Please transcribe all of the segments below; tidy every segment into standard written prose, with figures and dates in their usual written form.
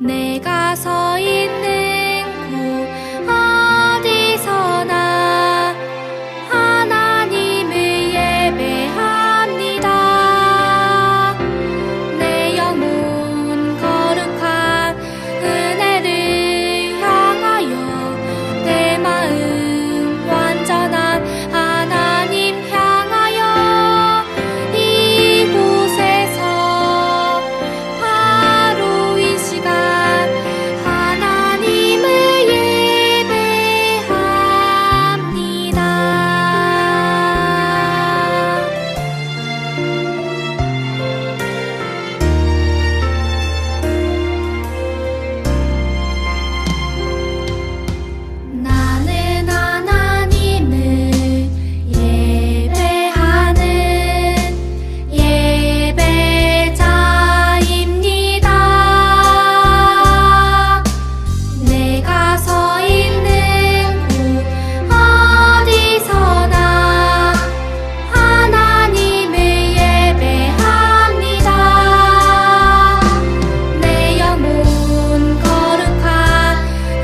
내가 서 있는 곳 어디서나 하나님을 예배합니다. 내 영혼 거룩한 은혜를 향하여 내 마음 완전한 하나님 향하여 이곳에서 바로 이 시간 하나님을 예배합니다. 나는 하나님을 예배하는 예배자입니다. 내가 서 있는 곳 어디서나 하나님을 예배합니다. 내 영혼 거룩한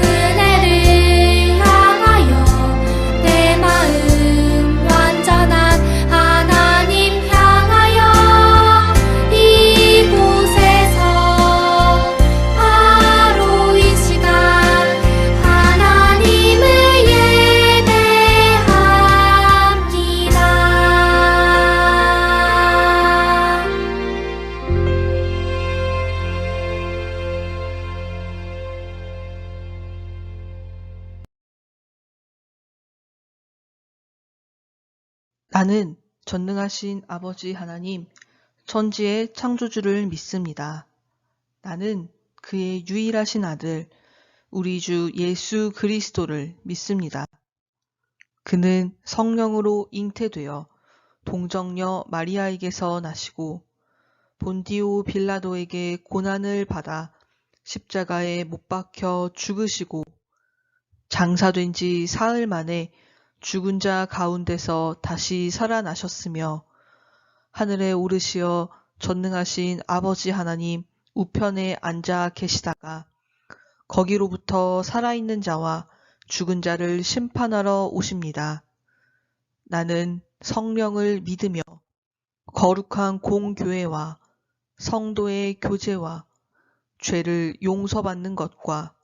은혜를 향하여 내 마음 완전한 하나님 향하여 이곳에서 바로 이 시간 하나님을 나는 전능하신 아버지 하나님, 천지의 창조주를 믿습니다. 나는 그의 유일하신 아들, 우리 주 예수 그리스도를 믿습니다. 그는 성령으로 잉태되어 동정녀 마리아에게서 나시고 본디오 빌라도에게 고난을 받아 십자가에 못 박혀 죽으시고 장사된 지 사흘 만에 죽은 자 가운데서 다시 살아나셨으며 하늘에 오르시어 전능하신 아버지 하나님 우편에 앉아 계시다가 거기로부터 살아있는 자와 죽은 자를 심판하러 오십니다. 나는 성령을 믿으며 거룩한 공교회와 성도의 교제와 죄를 용서받는 것과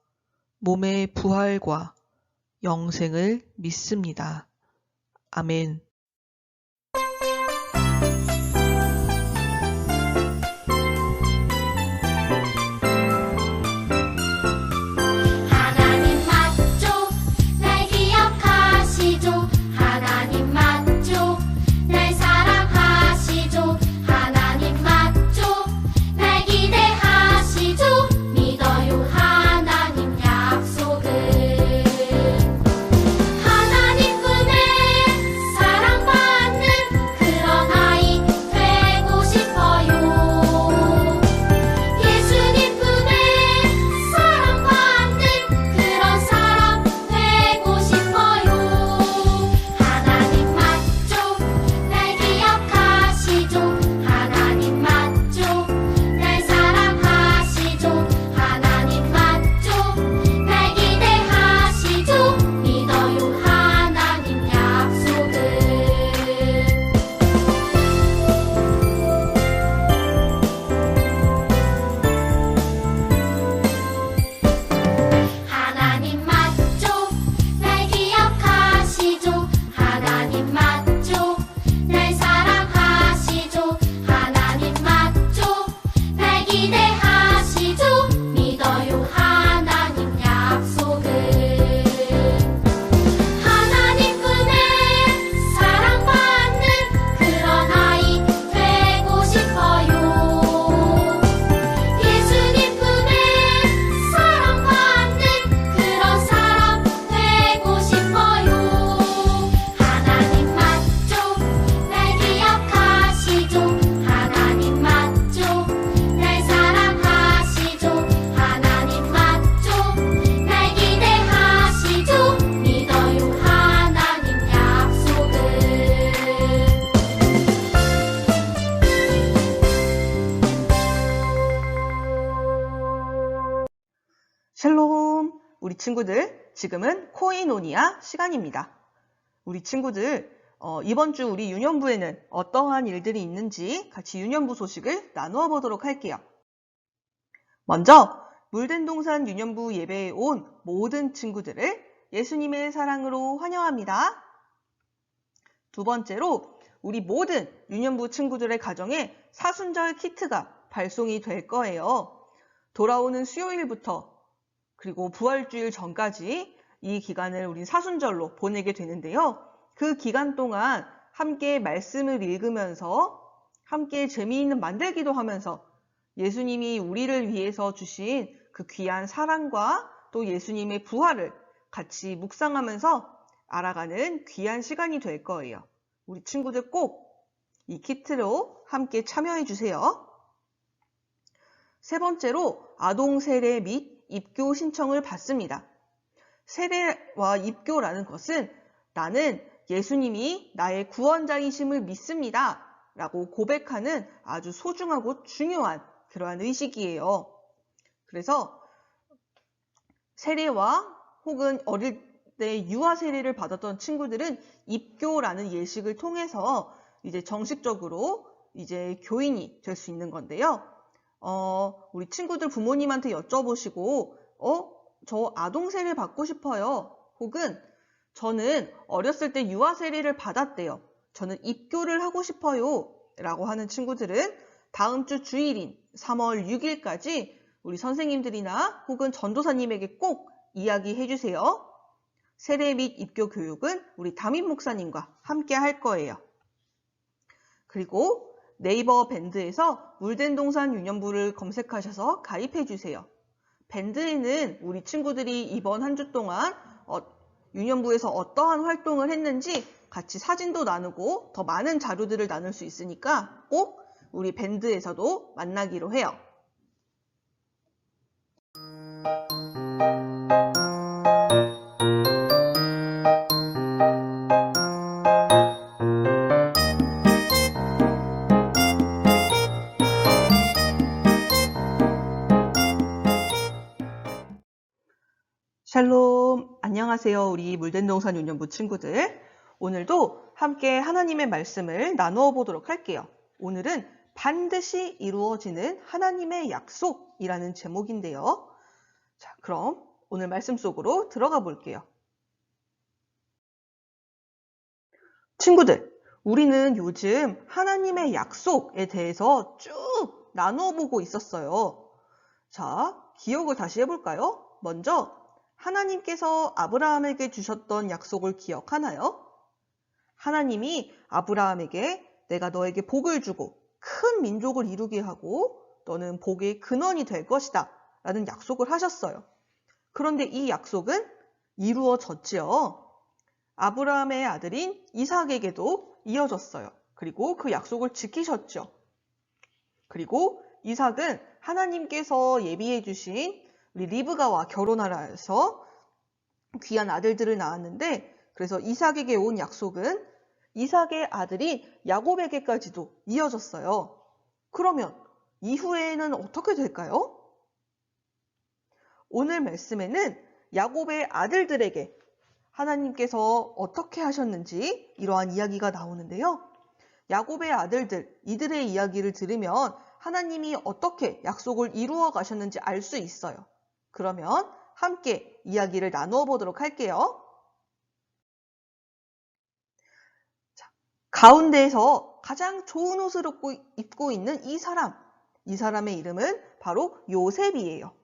몸의 부활과 영생을 믿습니다. 아멘. 하나님 맞죠? 날 기억하시죠? 하나님 맞죠? 날 사랑하시죠? 하나님 맞죠? 날 기대하시죠? 믿어요 하나님 약속을. 하나님 꿈에 사랑 우리 친구들, 지금은 코이노니아 시간입니다. 우리 친구들, 이번 주 우리 유년부에는 어떠한 일들이 있는지 같이 유년부 소식을 나누어 보도록 할게요. 먼저 물된동산 유년부 예배에 온 모든 친구들을 예수님의 사랑으로 환영합니다. 두 번째로 우리 모든 유년부 친구들의 가정에 사순절 키트가 발송이 될 거예요. 돌아오는 수요일부터 그리고 부활주일 전까지 이 기간을 우린 사순절로 보내게 되는데요. 그 기간 동안 함께 말씀을 읽으면서 함께 재미있는 만들기도 하면서 예수님이 우리를 위해서 주신 그 귀한 사랑과 또 예수님의 부활을 같이 묵상하면서 알아가는 귀한 시간이 될 거예요. 우리 친구들 꼭 이 키트로 함께 참여해 주세요. 세 번째로 아동 세례 및 입교 신청을 받습니다. 세례와 입교라는 것은 나는 예수님이 나의 구원자이심을 믿습니다 라고 고백하는 아주 소중하고 중요한 그러한 의식이에요. 그래서 세례와 혹은 어릴 때 유아 세례를 받았던 친구들은 입교라는 예식을 통해서 이제 정식적으로 이제 교인이 될 수 있는 건데요. 우리 친구들 부모님한테 여쭤보시고 저 아동 세례 받고 싶어요. 혹은 저는 어렸을 때 유아 세례를 받았대요. 저는 입교를 하고 싶어요. 라고 하는 친구들은 다음 주 주일인 3월 6일까지 우리 선생님들이나 혹은 전도사님에게 꼭 이야기해 주세요. 세례 및 입교 교육은 우리 담임 목사님과 함께 할 거예요. 그리고 네이버 밴드에서 물된동산 유년부를 검색하셔서 가입해 주세요. 밴드에는 우리 친구들이 이번 한 주 동안 유년부에서 어떠한 활동을 했는지 같이 사진도 나누고 더 많은 자료들을 나눌 수 있으니까 꼭 우리 밴드에서도 만나기로 해요. 샬롬, 안녕하세요. 우리 물된동산 유년부 친구들. 오늘도 함께 하나님의 말씀을 나누어 보도록 할게요. 오늘은 반드시 이루어지는 하나님의 약속이라는 제목인데요. 자, 그럼 오늘 말씀 속으로 들어가 볼게요. 친구들, 우리는 요즘 하나님의 약속에 대해서 쭉 나누어 보고 있었어요. 자, 기억을 다시 해볼까요? 먼저 하나님께서 아브라함에게 주셨던 약속을 기억하나요? 하나님이 아브라함에게 내가 너에게 복을 주고 큰 민족을 이루게 하고 너는 복의 근원이 될 것이다 라는 약속을 하셨어요. 그런데 이 약속은 이루어졌지요. 아브라함의 아들인 이삭에게도 이어졌어요. 그리고 그 약속을 지키셨죠. 그리고 이삭은 하나님께서 예비해 주신 우리 리브가와 결혼하라 해서 귀한 아들들을 낳았는데 그래서 이삭에게 온 약속은 이삭의 아들이 야곱에게까지도 이어졌어요. 그러면 이후에는 어떻게 될까요? 오늘 말씀에는 야곱의 아들들에게 하나님께서 어떻게 하셨는지 이러한 이야기가 나오는데요. 야곱의 아들들, 이들의 이야기를 들으면 하나님이 어떻게 약속을 이루어 가셨는지 알 수 있어요. 그러면 함께 이야기를 나누어 보도록 할게요. 자, 가운데에서 가장 좋은 옷을 입고 있는 이 사람의 이름은 바로 요셉이에요.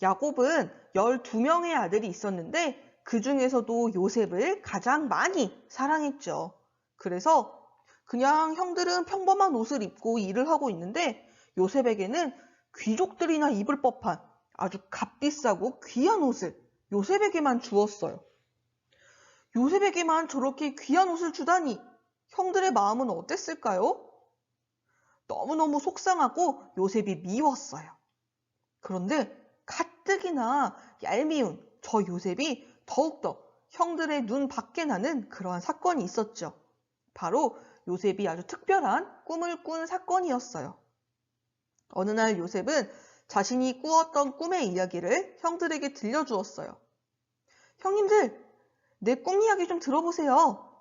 야곱은 12명의 아들이 있었는데 그 중에서도 요셉을 가장 많이 사랑했죠. 그래서 그냥 형들은 평범한 옷을 입고 일을 하고 있는데 요셉에게는 귀족들이나 입을 법한 아주 값비싸고 귀한 옷을 요셉에게만 주었어요. 요셉에게만 저렇게 귀한 옷을 주다니 형들의 마음은 어땠을까요? 너무너무 속상하고 요셉이 미웠어요. 그런데 가뜩이나 얄미운 저 요셉이 더욱더 형들의 눈 밖에 나는 그러한 사건이 있었죠. 바로 요셉이 아주 특별한 꿈을 꾼 사건이었어요. 어느 날 요셉은 자신이 꾸었던 꿈의 이야기를 형들에게 들려주었어요. 형님들, 내 꿈 이야기 좀 들어보세요.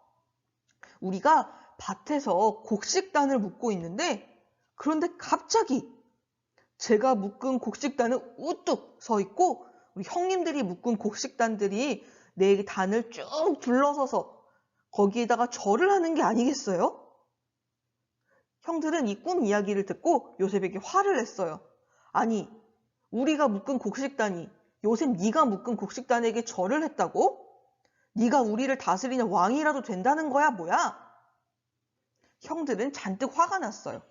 우리가 밭에서 곡식단을 묶고 있는데 그런데 갑자기 제가 묶은 곡식단은 우뚝 서 있고 우리 형님들이 묶은 곡식단들이 내 단을 쭉 둘러서서 거기에다가 절을 하는 게 아니겠어요? 형들은 이 꿈 이야기를 듣고 요셉에게 화를 냈어요. 아니, 우리가 묶은 곡식단이 요셉 네가 묶은 곡식단에게 절을 했다고? 네가 우리를 다스리는 왕이라도 된다는 거야, 뭐야? 형들은 잔뜩 화가 났어요.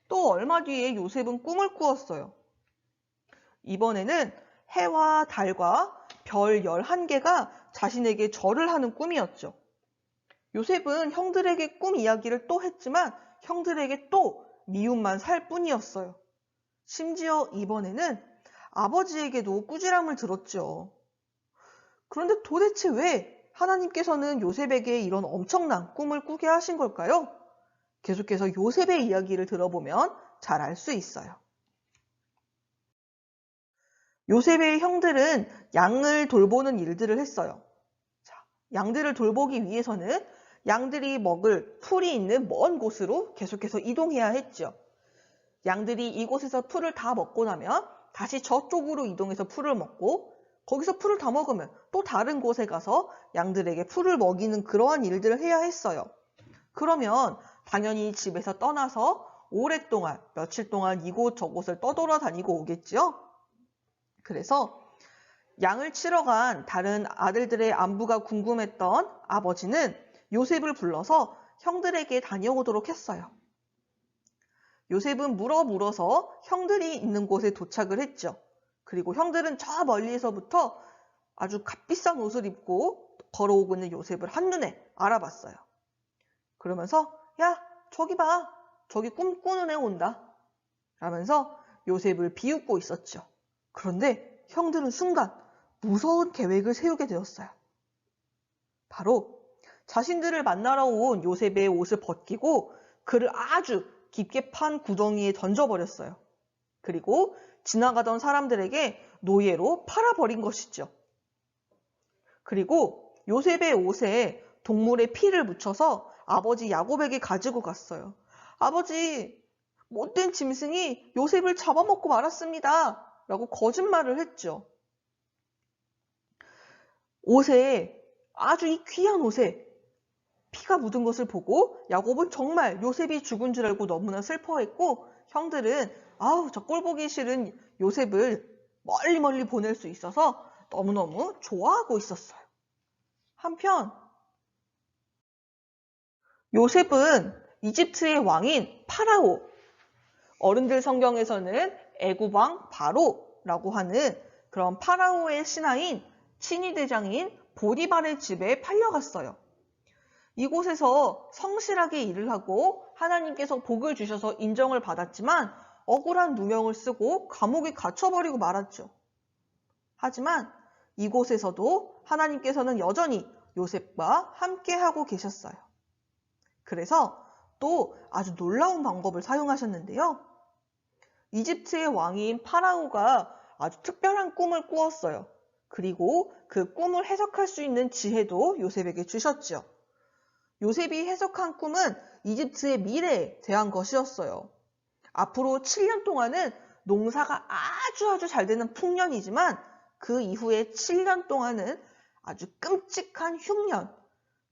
또 얼마 뒤에 요셉은 꿈을 꾸었어요. 이번에는 해와 달과 별 11개가 자신에게 절을 하는 꿈이었죠. 요셉은 형들에게 꿈 이야기를 또 했지만 형들에게 또 미움만 살 뿐이었어요. 심지어 이번에는 아버지에게도 꾸지람을 들었죠. 그런데 도대체 왜 하나님께서는 요셉에게 이런 엄청난 꿈을 꾸게 하신 걸까요? 계속해서 요셉의 이야기를 들어보면 잘 알 수 있어요. 요셉의 형들은 양을 돌보는 일들을 했어요. 자, 양들을 돌보기 위해서는 양들이 먹을 풀이 있는 먼 곳으로 계속해서 이동해야 했죠. 양들이 이곳에서 풀을 다 먹고 나면 다시 저쪽으로 이동해서 풀을 먹고 거기서 풀을 다 먹으면 또 다른 곳에 가서 양들에게 풀을 먹이는 그러한 일들을 해야 했어요. 그러면 당연히 집에서 떠나서 오랫동안 며칠 동안 이곳 저곳을 떠돌아다니고 오겠죠. 그래서 양을 치러 간 다른 아들들의 안부가 궁금했던 아버지는 요셉을 불러서 형들에게 다녀오도록 했어요. 요셉은 물어서 형들이 있는 곳에 도착을 했죠. 그리고 형들은 저 멀리에서부터 아주 값비싼 옷을 입고 걸어오고 있는 요셉을 한눈에 알아봤어요. 그러면서 야, 저기 봐. 저기 꿈꾸는 애 온다. 라면서 요셉을 비웃고 있었죠. 그런데 형들은 순간 무서운 계획을 세우게 되었어요. 바로 자신들을 만나러 온 요셉의 옷을 벗기고 그를 아주 깊게 판 구덩이에 던져버렸어요. 그리고 지나가던 사람들에게 노예로 팔아버린 것이죠. 그리고 요셉의 옷에 동물의 피를 묻혀서 아버지 야곱에게 가지고 갔어요. 아버지, 못된 짐승이 요셉을 잡아먹고 말았습니다. 라고 거짓말을 했죠. 아주 이 귀한 옷에 피가 묻은 것을 보고 야곱은 정말 요셉이 죽은 줄 알고 너무나 슬퍼했고 형들은 저 꼴보기 싫은 요셉을 멀리 보낼 수 있어서 너무너무 좋아하고 있었어요. 한편 요셉은 이집트의 왕인 파라오, 어른들 성경에서는 애굽왕 바로라고 하는 그런 파라오의 신하인 친위대장인 보디발의 집에 팔려갔어요. 이곳에서 성실하게 일을 하고 하나님께서 복을 주셔서 인정을 받았지만 억울한 누명을 쓰고 감옥에 갇혀버리고 말았죠. 하지만 이곳에서도 하나님께서는 여전히 요셉과 함께하고 계셨어요. 그래서 또 아주 놀라운 방법을 사용하셨는데요. 이집트의 왕인 파라오가 아주 특별한 꿈을 꾸었어요. 그리고 그 꿈을 해석할 수 있는 지혜도 요셉에게 주셨죠. 요셉이 해석한 꿈은 이집트의 미래에 대한 것이었어요. 앞으로 7년 동안은 농사가 아주 잘 되는 풍년이지만 그 이후에 7년 동안은 아주 끔찍한 흉년,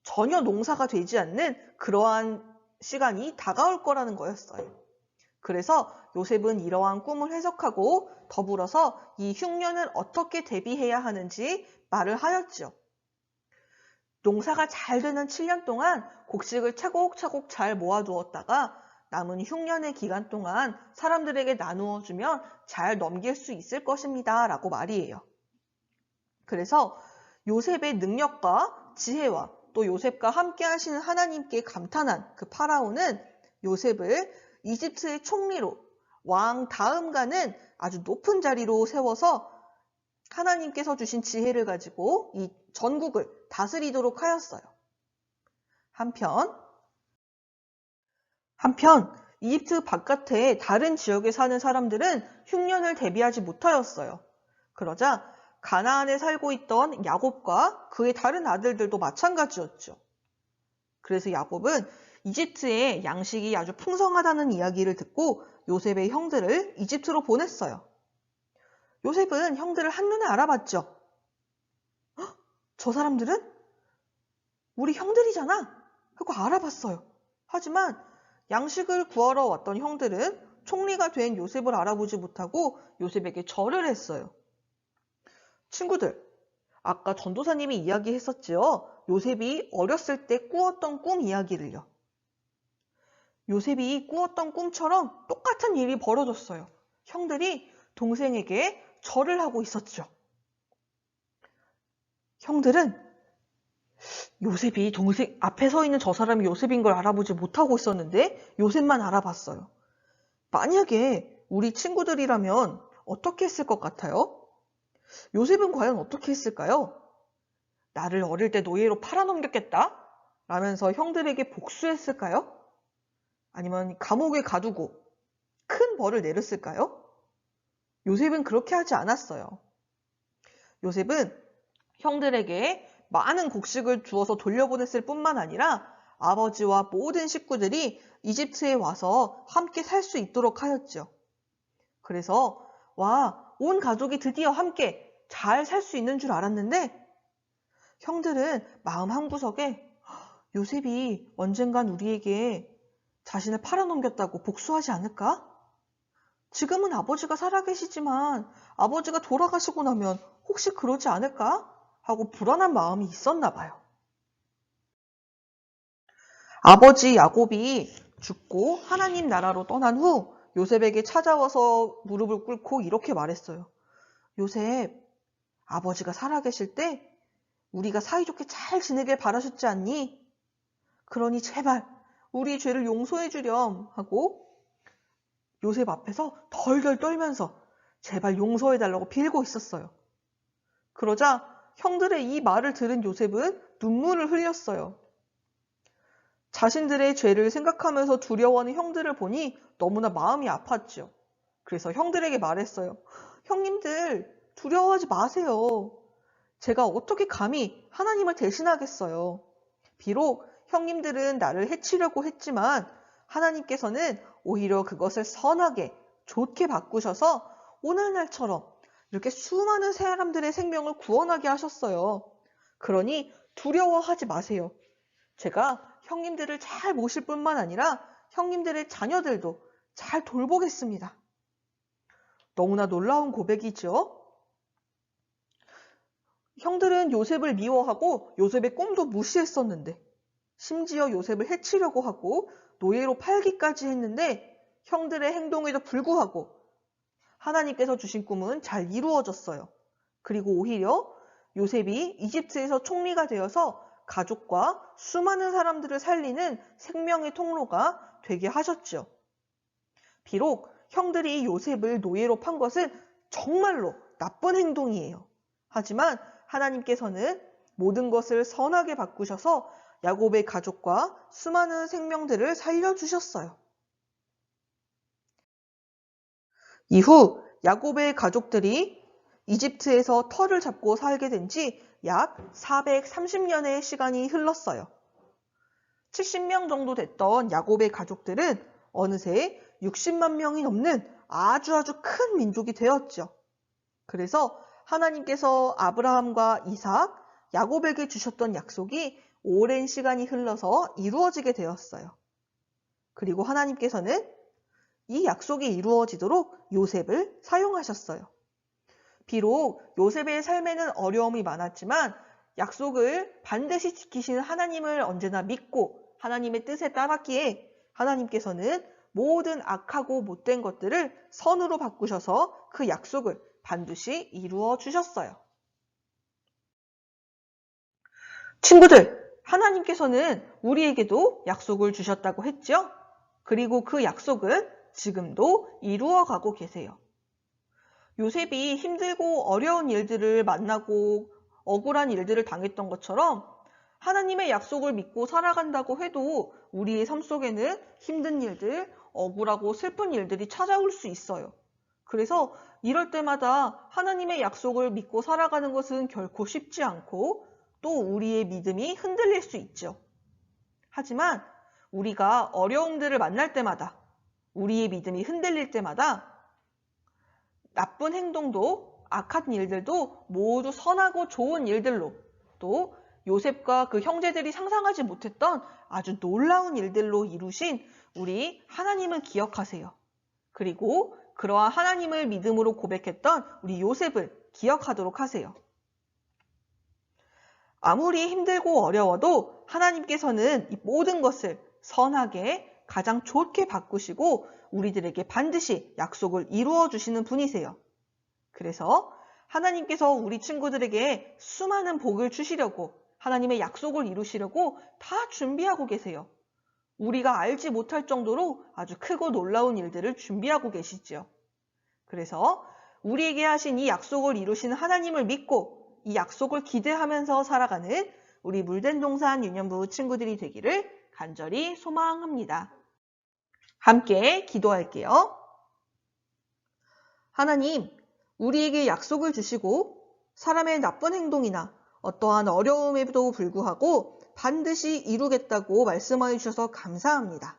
전혀 농사가 되지 않는 그러한 시간이 다가올 거라는 거였어요. 그래서 요셉은 이러한 꿈을 해석하고 더불어서 이 흉년을 어떻게 대비해야 하는지 말을 하였죠. 농사가 잘 되는 7년 동안 곡식을 차곡차곡 잘 모아두었다가 남은 흉년의 기간 동안 사람들에게 나누어 주면 잘 넘길 수 있을 것입니다. 라고 말이에요. 그래서 요셉의 능력과 지혜와 또 요셉과 함께 하시는 하나님께 감탄한 그 파라오는 요셉을 이집트의 총리로 왕 다음 가는 아주 높은 자리로 세워서 하나님께서 주신 지혜를 가지고 이 전국을 다스리도록 하였어요. 한편 이집트 바깥의 다른 지역에 사는 사람들은 흉년을 대비하지 못하였어요. 그러자 가나안에 살고 있던 야곱과 그의 다른 아들들도 마찬가지였죠. 그래서 야곱은 이집트에 양식이 아주 풍성하다는 이야기를 듣고 요셉의 형들을 이집트로 보냈어요. 요셉은 형들을 한눈에 알아봤죠. 헉, 저 사람들은 우리 형들이잖아 하고 알아봤어요. 하지만 양식을 구하러 왔던 형들은 총리가 된 요셉을 알아보지 못하고 요셉에게 절을 했어요. 친구들, 아까 전도사님이 이야기했었지요. 요셉이 어렸을 때 꾸었던 꿈 이야기를요. 요셉이 꾸었던 꿈처럼 똑같은 일이 벌어졌어요. 형들이 동생에게 절을 하고 있었죠. 형들은 요셉이 동생 앞에 서 있는 저 사람이 요셉인 걸 알아보지 못하고 있었는데 요셉만 알아봤어요. 만약에 우리 친구들이라면 어떻게 했을 것 같아요? 요셉은 과연 어떻게 했을까요? 나를 어릴 때 노예로 팔아넘겼겠다? 라면서 형들에게 복수했을까요? 아니면 감옥에 가두고 큰 벌을 내렸을까요? 요셉은 그렇게 하지 않았어요. 요셉은 형들에게 많은 곡식을 주어서 돌려보냈을 뿐만 아니라 아버지와 모든 식구들이 이집트에 와서 함께 살 수 있도록 하였죠. 그래서 온 가족이 드디어 함께 잘 살 수 있는 줄 알았는데 형들은 마음 한구석에 요셉이 언젠간 우리에게 자신을 팔아넘겼다고 복수하지 않을까? 지금은 아버지가 살아계시지만 아버지가 돌아가시고 나면 혹시 그러지 않을까? 하고 불안한 마음이 있었나 봐요. 아버지 야곱이 죽고 하나님 나라로 떠난 후 요셉에게 찾아와서 무릎을 꿇고 이렇게 말했어요. 요셉, 아버지가 살아계실 때 우리가 사이좋게 잘 지내길 바라셨지 않니? 그러니 제발 우리 죄를 용서해 주렴 하고 요셉 앞에서 덜덜 떨면서 제발 용서해 달라고 빌고 있었어요. 그러자 형들의 이 말을 들은 요셉은 눈물을 흘렸어요. 자신들의 죄를 생각하면서 두려워하는 형들을 보니 너무나 마음이 아팠죠. 그래서 형들에게 말했어요. 형님들 두려워하지 마세요. 제가 어떻게 감히 하나님을 대신하겠어요. 비록 형님들은 나를 해치려고 했지만 하나님께서는 오히려 그것을 선하게 좋게 바꾸셔서 오늘날처럼 이렇게 수많은 사람들의 생명을 구원하게 하셨어요. 그러니 두려워하지 마세요. 제가 형님들을 잘 모실 뿐만 아니라 형님들의 자녀들도 잘 돌보겠습니다. 너무나 놀라운 고백이죠. 형들은 요셉을 미워하고 요셉의 꿈도 무시했었는데 심지어 요셉을 해치려고 하고 노예로 팔기까지 했는데 형들의 행동에도 불구하고 하나님께서 주신 꿈은 잘 이루어졌어요. 그리고 오히려 요셉이 이집트에서 총리가 되어서 가족과 수많은 사람들을 살리는 생명의 통로가 되게 하셨죠. 비록 형들이 요셉을 노예로 판 것은 정말로 나쁜 행동이에요. 하지만 하나님께서는 모든 것을 선하게 바꾸셔서 야곱의 가족과 수많은 생명들을 살려주셨어요. 이후 야곱의 가족들이 이집트에서 터를 잡고 살게 된 지 약 430년의 시간이 흘렀어요. 70명 정도 됐던 야곱의 가족들은 어느새 60만 명이 넘는 아주 큰 민족이 되었죠. 그래서 하나님께서 아브라함과 이삭, 야곱에게 주셨던 약속이 오랜 시간이 흘러서 이루어지게 되었어요. 그리고 하나님께서는 이 약속이 이루어지도록 요셉을 사용하셨어요. 비록 요셉의 삶에는 어려움이 많았지만 약속을 반드시 지키시는 하나님을 언제나 믿고 하나님의 뜻에 따랐기에 하나님께서는 모든 악하고 못된 것들을 선으로 바꾸셔서 그 약속을 반드시 이루어 주셨어요. 친구들, 하나님께서는 우리에게도 약속을 주셨다고 했죠? 그리고 그 약속은 지금도 이루어 가고 계세요. 요셉이 힘들고 어려운 일들을 만나고 억울한 일들을 당했던 것처럼 하나님의 약속을 믿고 살아간다고 해도 우리의 삶 속에는 힘든 일들, 억울하고 슬픈 일들이 찾아올 수 있어요. 그래서 이럴 때마다 하나님의 약속을 믿고 살아가는 것은 결코 쉽지 않고 또 우리의 믿음이 흔들릴 수 있죠. 하지만 우리가 어려움들을 만날 때마다, 우리의 믿음이 흔들릴 때마다 나쁜 행동도 악한 일들도 모두 선하고 좋은 일들로, 또 요셉과 그 형제들이 상상하지 못했던 아주 놀라운 일들로 이루신 우리 하나님을 기억하세요. 그리고 그러한 하나님을 믿음으로 고백했던 우리 요셉을 기억하도록 하세요. 아무리 힘들고 어려워도 하나님께서는 이 모든 것을 선하게 가장 좋게 바꾸시고 우리들에게 반드시 약속을 이루어 주시는 분이세요. 그래서 하나님께서 우리 친구들에게 수많은 복을 주시려고, 하나님의 약속을 이루시려고 다 준비하고 계세요. 우리가 알지 못할 정도로 아주 크고 놀라운 일들을 준비하고 계시죠. 그래서 우리에게 하신 이 약속을 이루시는 하나님을 믿고 이 약속을 기대하면서 살아가는 우리 물된동산 유년부 친구들이 되기를 간절히 소망합니다. 함께 기도할게요. 하나님, 우리에게 약속을 주시고 사람의 나쁜 행동이나 어떠한 어려움에도 불구하고 반드시 이루겠다고 말씀하여 주셔서 감사합니다.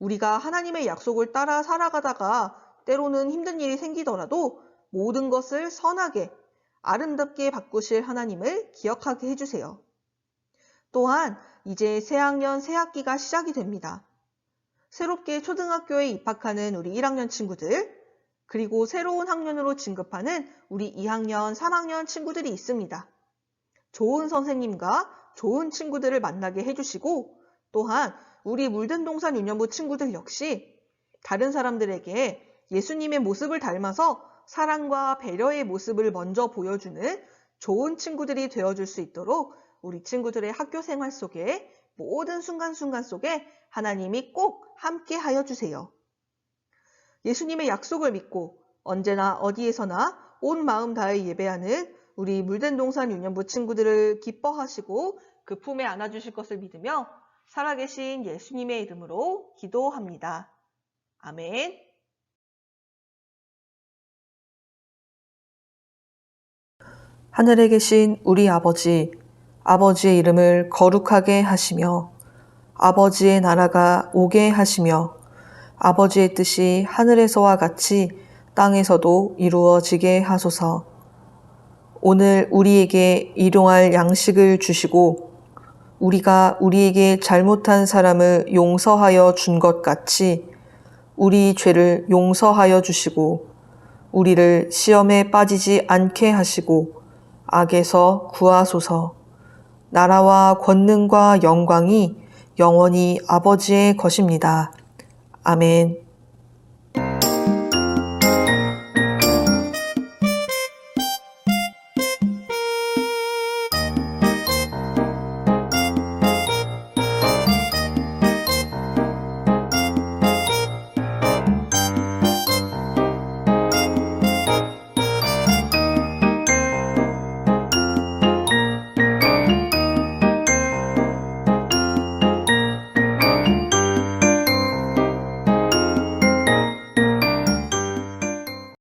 우리가 하나님의 약속을 따라 살아가다가 때로는 힘든 일이 생기더라도 모든 것을 선하게 아름답게 바꾸실 하나님을 기억하게 해주세요. 또한 이제 새학년 새학기가 시작이 됩니다. 새롭게 초등학교에 입학하는 우리 1학년 친구들, 그리고 새로운 학년으로 진급하는 우리 2학년, 3학년 친구들이 있습니다. 좋은 선생님과 좋은 친구들을 만나게 해주시고 또한 우리 물된동산 유년부 친구들 역시 다른 사람들에게 예수님의 모습을 닮아서 사랑과 배려의 모습을 먼저 보여주는 좋은 친구들이 되어줄 수 있도록 우리 친구들의 학교 생활 속에 모든 순간순간 속에 하나님이 꼭 함께 하여 주세요. 예수님의 약속을 믿고 언제나 어디에서나 온 마음 다해 예배하는 우리 물된동산 유년부 친구들을 기뻐하시고 그 품에 안아주실 것을 믿으며 살아계신 예수님의 이름으로 기도합니다. 아멘. 하늘에 계신 우리 아버지, 아버지의 이름을 거룩하게 하시며 아버지의 나라가 오게 하시며 아버지의 뜻이 하늘에서와 같이 땅에서도 이루어지게 하소서. 오늘 우리에게 일용할 양식을 주시고 우리가 우리에게 잘못한 사람을 용서하여 준 것 같이 우리 죄를 용서하여 주시고 우리를 시험에 빠지지 않게 하시고 악에서 구하소서. 나라와 권능과 영광이 영원히 아버지의 것입니다. 아멘.